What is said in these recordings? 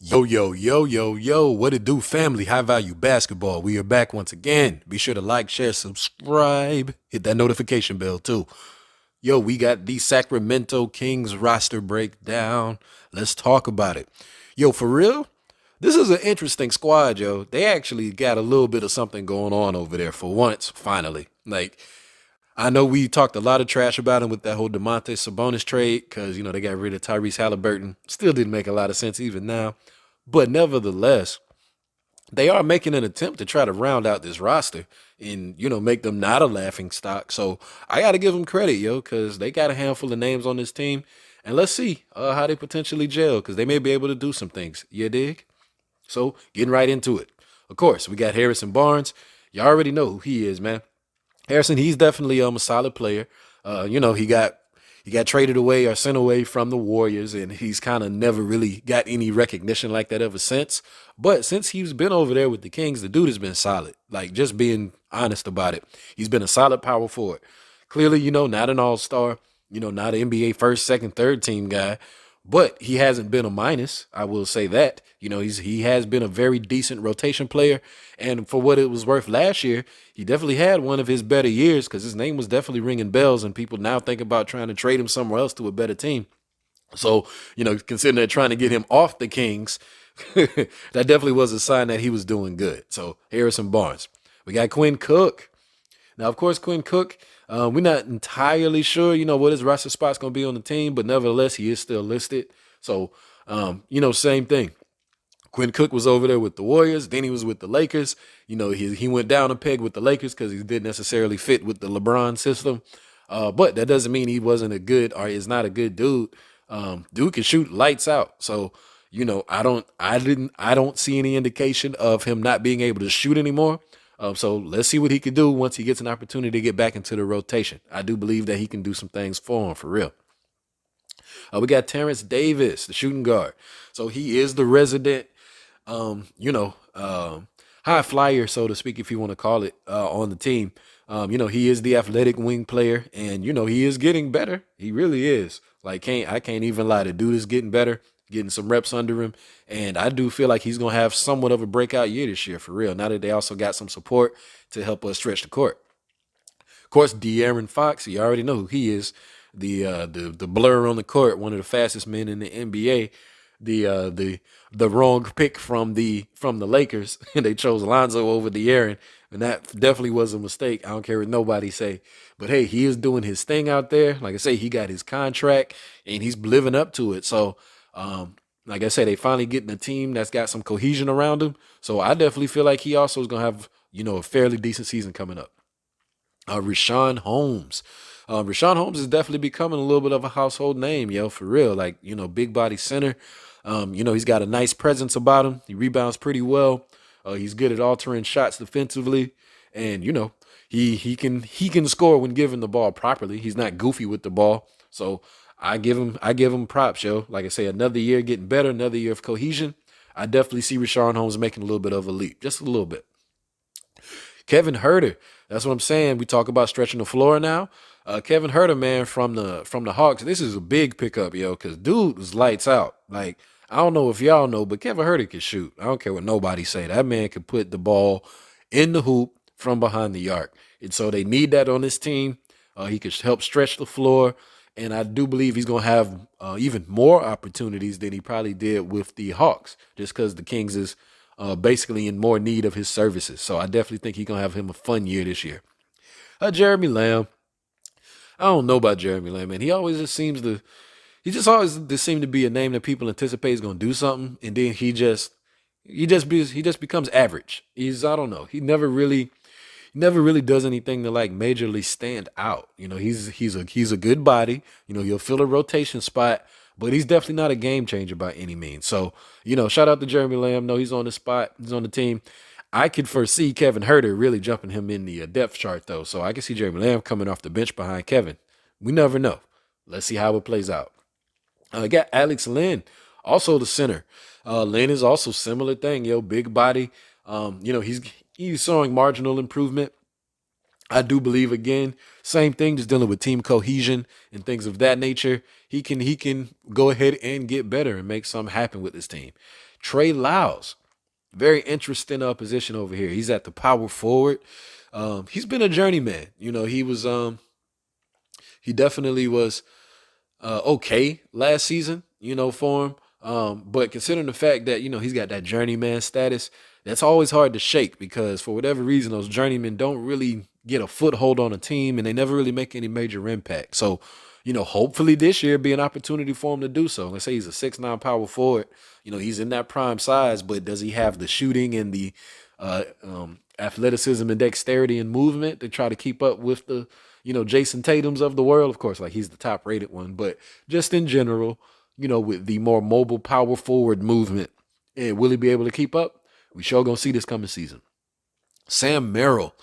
Yo, yo, yo, yo, yo, what it do, family? High value basketball. We are back once again. Be sure to like, share, subscribe, hit that notification bell too. Yo, we got the Sacramento Kings roster breakdown. Let's talk about it. Yo, for real, this is an interesting squad, yo. They actually got a little bit of something going on over there for once, finally. I know we talked a lot of trash about him with that whole DeMonte Sabonis trade because, they got rid of Tyrese Halliburton. Still didn't make a lot of sense even now. But nevertheless, they are making an attempt to try to round out this roster and, make them not a laughing stock. So I got to give them credit, yo, because they got a handful of names on this team. And let's see how they potentially gel because they may be able to do some things. You dig? So getting right into it. Of course, we got Harrison Barnes. You already know who he is, man. Harrison, he's definitely a solid player. He got traded away or sent away from the Warriors, and he's kind of never really got any recognition like that ever since. But since he's been over there with the Kings, the dude has been solid. Like, just being honest about it. He's been a solid power forward. Clearly, not an all-star, not an NBA first, second, third team guy, but he hasn't been a minus. I will say that. He has been a very decent rotation player. And for what it was worth last year, he definitely had one of his better years because his name was definitely ringing bells and people now think about trying to trade him somewhere else to a better team. So, considering they're trying to get him off the Kings, that definitely was a sign that he was doing good. So, Harrison Barnes. We got Quinn Cook. Now, of course, Quinn Cook, we're not entirely sure, what his roster spot's going to be on the team, but nevertheless, he is still listed. So, same thing. Quinn Cook was over there with the Warriors. Then he was with the Lakers. He went down a peg with the Lakers because he didn't necessarily fit with the LeBron system. But that doesn't mean he wasn't a good or is not a good dude. Dude can shoot lights out. So, I don't see any indication of him not being able to shoot anymore. So let's see what he can do once he gets an opportunity to get back into the rotation. I do believe that he can do some things for him for real. We got Terence Davis, the shooting guard. So he is the resident, high flyer, so to speak, if you want to call it, on the team. He is the athletic wing player, and he is getting better. He really is. I can't even lie. The dude is getting better, getting some reps under him, and I do feel like he's gonna have somewhat of a breakout year this year for real. Now that they also got some support to help us stretch the court. Of course, De'Aaron Fox, you already know who he is. The blur on the court, one of the fastest men in the NBA. The wrong pick from the Lakers, and they chose Lonzo over De'Aaron, and that definitely was a mistake. I don't care what nobody say, but hey, he is doing his thing out there. Like I say, he got his contract, and he's living up to it. So, like I said, they finally getting a team that's got some cohesion around him. So I definitely feel like he also is gonna have a fairly decent season coming up. Rashad Holmes. Rashad Holmes is definitely becoming a little bit of a household name, yo, for real. Big body center. He's got a nice presence about him. He rebounds pretty well. He's good at altering shots defensively. And, he can score when given the ball properly. He's not goofy with the ball. So I give him props, yo. Like I say, another year getting better, another year of cohesion. I definitely see Rashad Holmes making a little bit of a leap, just a little bit. Kevin Huerter. That's what I'm saying. We talk about stretching the floor now. Kevin Huerter, man, from the Hawks. This is a big pickup, yo, because dude was lights out. I don't know if y'all know, but Kevin Huerter can shoot. I don't care what nobody say. That man can put the ball in the hoop from behind the arc. And so they need that on this team. He could help stretch the floor. And I do believe he's going to have even more opportunities than he probably did with the Hawks, just because the Kings is basically in more need of his services. So I definitely think he's going to have him a fun year this year. Jeremy Lamb. I don't know about Jeremy Lamb, man. He just always seemed to be a name that people anticipate is going to do something, and then he just becomes average. I don't know. He never really does anything to majorly stand out. He's a good body. He'll fill a rotation spot, but he's definitely not a game changer by any means. So, shout out to Jeremy Lamb. No, he's on the spot. He's on the team. I could foresee Kevin Huerter really jumping him in the depth chart, though. So I can see Jeremy Lamb coming off the bench behind Kevin. We never know. Let's see how it plays out. I got Alex Lynn, also the center. Lynn is also similar thing, big body. He's showing marginal improvement. I do believe again, same thing, just dealing with team cohesion and things of that nature. He can go ahead and get better and make something happen with this team. Trey Lyles, very interesting position over here. He's at the power forward. He's been a journeyman. He definitely was okay last season, for him. But considering the fact that, he's got that journeyman status, that's always hard to shake because for whatever reason, those journeymen don't really get a foothold on a team and they never really make any major impact. So, hopefully this year be an opportunity for him to do so. Let's say he's a 6'9" power forward. He's in that prime size, but does he have the shooting and the athleticism and dexterity and movement to try to keep up with the, Jason Tatums of the world? Of course, like he's the top rated one, but just in general, with the more mobile power forward movement, and will he be able to keep up? We sure gonna see this coming season. Sam Merrill.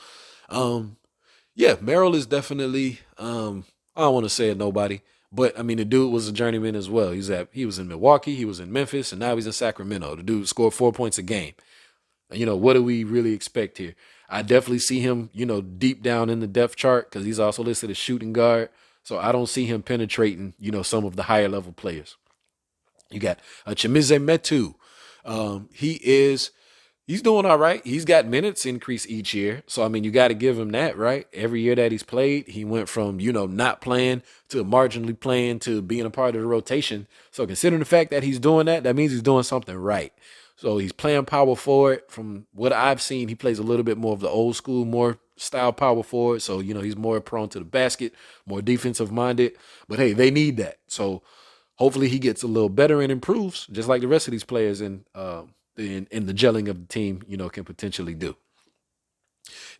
Yeah, Merrill is definitely, I don't want to say a nobody, but I mean, the dude was a journeyman as well. He was in Milwaukee, he was in Memphis, and now he's in Sacramento. The dude scored 4 points a game. What do we really expect here? I definitely see him, deep down in the depth chart because he's also listed as shooting guard. So I don't see him penetrating, some of the higher level players. You got Chimize Metu. He's doing all right. He's got minutes increase each year. So, I mean, you got to give him that, right? Every year that he's played, he went from, not playing to marginally playing to being a part of the rotation. So considering the fact that he's doing that, that means he's doing something right. So he's playing power forward. From what I've seen, he plays a little bit more of the old school, more style power forward. So, he's more prone to the basket, more defensive minded. But hey, they need that. So hopefully he gets a little better and improves, just like the rest of these players in the gelling of the team, can potentially do.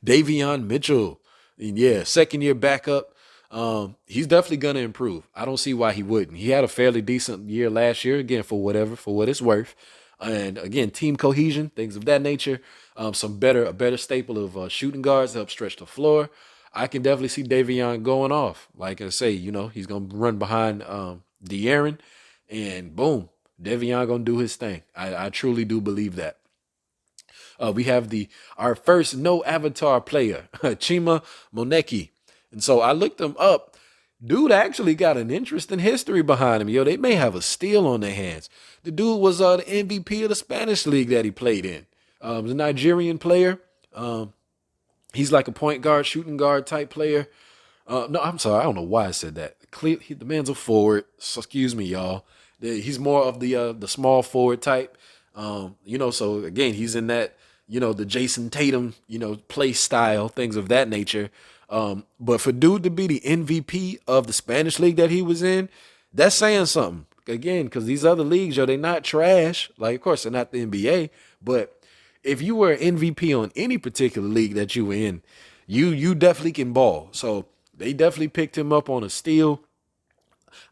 Dion Mitchell, yeah, second year backup. He's definitely going to improve. I don't see why he wouldn't. He had a fairly decent year last year, again, for what it's worth. And again, team cohesion, things of that nature. A better staple of shooting guards to help stretch the floor. I can definitely see Davion going off. Like I say, he's going to run behind De'Aaron, and boom, Davion going to do his thing. I truly do believe that. We have our first no avatar player, Chima Moneke. And so I looked him up. Dude actually got an interesting history behind him. They may have a steal on their hands. The dude was the MVP of the Spanish league that he played in. The Nigerian player. He's like a point guard, shooting guard type player. No, I'm sorry. I don't know why I said that. The man's a forward. So excuse me, y'all. He's more of the small forward type. So again, he's in that, the Jason Tatum, play style, things of that nature. But for dude to be the MVP of the Spanish league that he was in, that's saying something. Again, because these other leagues, they're not trash. Like, of course, they're not the NBA. But if you were an MVP on any particular league that you were in, you definitely can ball. So they definitely picked him up on a steal.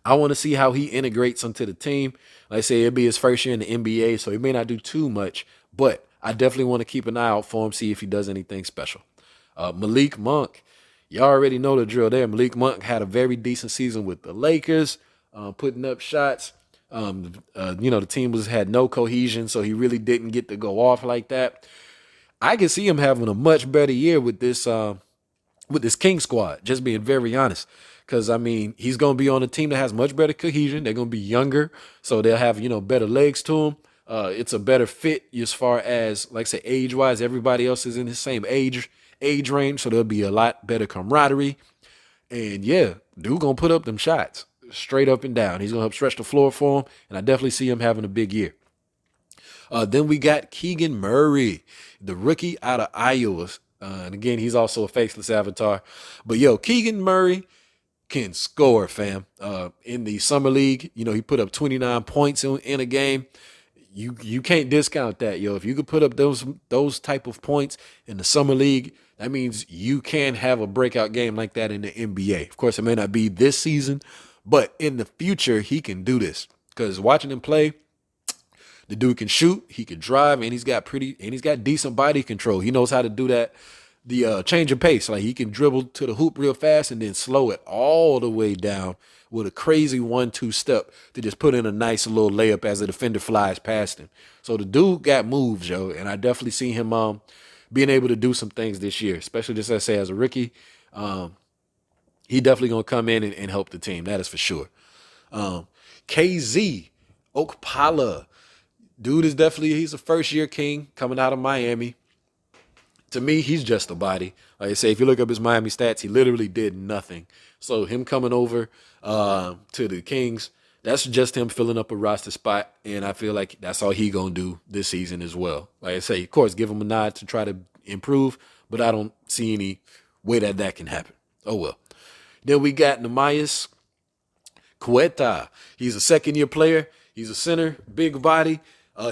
I want to see how he integrates into the team. Like I say, it'll be his first year in the NBA, so he may not do too much. But I definitely want to keep an eye out for him, see if he does anything special. Malik Monk. You already know the drill there. Malik Monk had a very decent season with the Lakers, putting up shots. The team had no cohesion, so he really didn't get to go off like that. I can see him having a much better year with this King squad, just being very honest. Because, I mean, he's going to be on a team that has much better cohesion. They're going to be younger, so they'll have, better legs to them. It's a better fit as far as, like I say, age-wise. Everybody else is in the same age range, so there'll be a lot better camaraderie. And, yeah, dude going to put up them shots straight up and down. He's going to help stretch the floor for him, and I definitely see him having a big year. Then we got Keegan Murray, the rookie out of Iowa. And, again, he's also a faceless avatar. But, Keegan Murray can score, fam. In the summer league, he put up 29 points in a game. You can't discount that, If you could put up those type of points in the summer league, that means you can have a breakout game like that in the NBA. Of course, it may not be this season, but in the future, he can do this. Because watching him play, the dude can shoot, he can drive, and he's got decent body control. He knows how to do that. The change of pace, like he can dribble to the hoop real fast and then slow it all the way down with a crazy 1-2 step to just put in a nice little layup as a defender flies past him. So the dude got moves, and I definitely see him being able to do some things this year, especially just as I say as a rookie. He definitely gonna come in and help the team. That is for sure. KZ Okpala, dude is definitely he's a first year king coming out of Miami. To me, he's just a body. Like I say, if you look up his Miami stats, he literally did nothing. So him coming over to the Kings, that's just him filling up a roster spot, and I feel like that's all he gonna do this season as well. Like I say, of course, give him a nod to try to improve, but I don't see any way that can happen. Oh well. Then we got Neemias Quetta. He's a second-year player. He's a center, big body.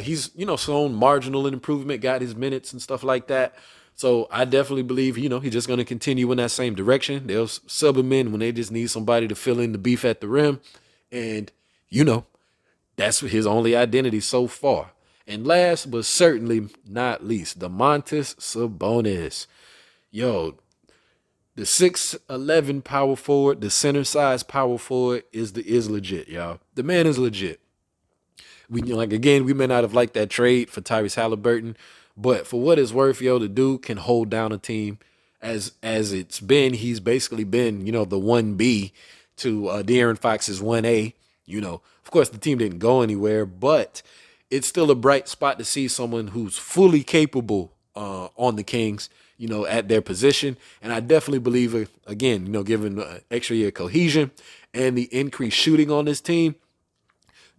He's shown marginal improvement, got his minutes and stuff like that. So I definitely believe, he's just going to continue in that same direction. They'll sub him in when they just need somebody to fill in the beef at the rim. And, that's his only identity so far. And last but certainly not least, Domantas Sabonis. Yo, the 6'11" power forward, the center size power forward is legit, y'all. The man is legit. We may not have liked that trade for Tyrese Halliburton, but for what it's worth, the dude can hold down a team as it's been. He's basically been, the 1B to De'Aaron Fox's 1A. Of course, the team didn't go anywhere, but it's still a bright spot to see someone who's fully capable on the Kings, at their position. And I definitely believe, again, given extra year cohesion and the increased shooting on this team,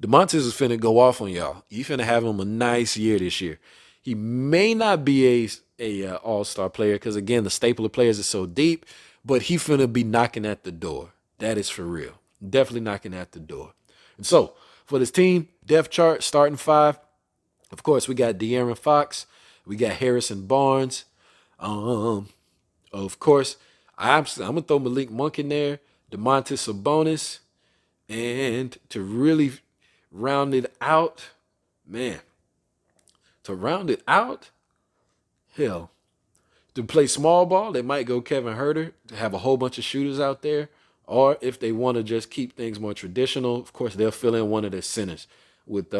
Domantas is finna go off on y'all. You finna have him a nice year this year. He may not be a all-star player because, again, the staple of players is so deep, but he finna be knocking at the door. That is for real. Definitely knocking at the door. And so, for this team, depth chart, starting five, of course, we got De'Aaron Fox. We got Harrison Barnes. Of course, I'm going to throw Malik Monk in there, Domantas Sabonis, and to really round it out, hell, to play small ball, they might go Kevin Huerter to have a whole bunch of shooters out there. Or if they want to just keep things more traditional, of course, they'll fill in one of their centers with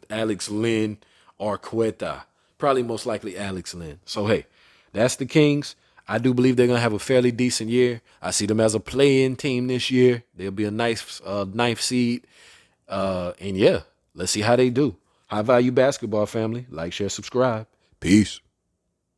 Alex Len or Quetta. Probably most likely Alex Len. So, hey, that's the Kings. I do believe they're going to have a fairly decent year. I see them as a play-in team this year. They'll be a nice ninth seed. And, yeah, let's see how they do. High Value Basketball family. Like, share, subscribe. Peace.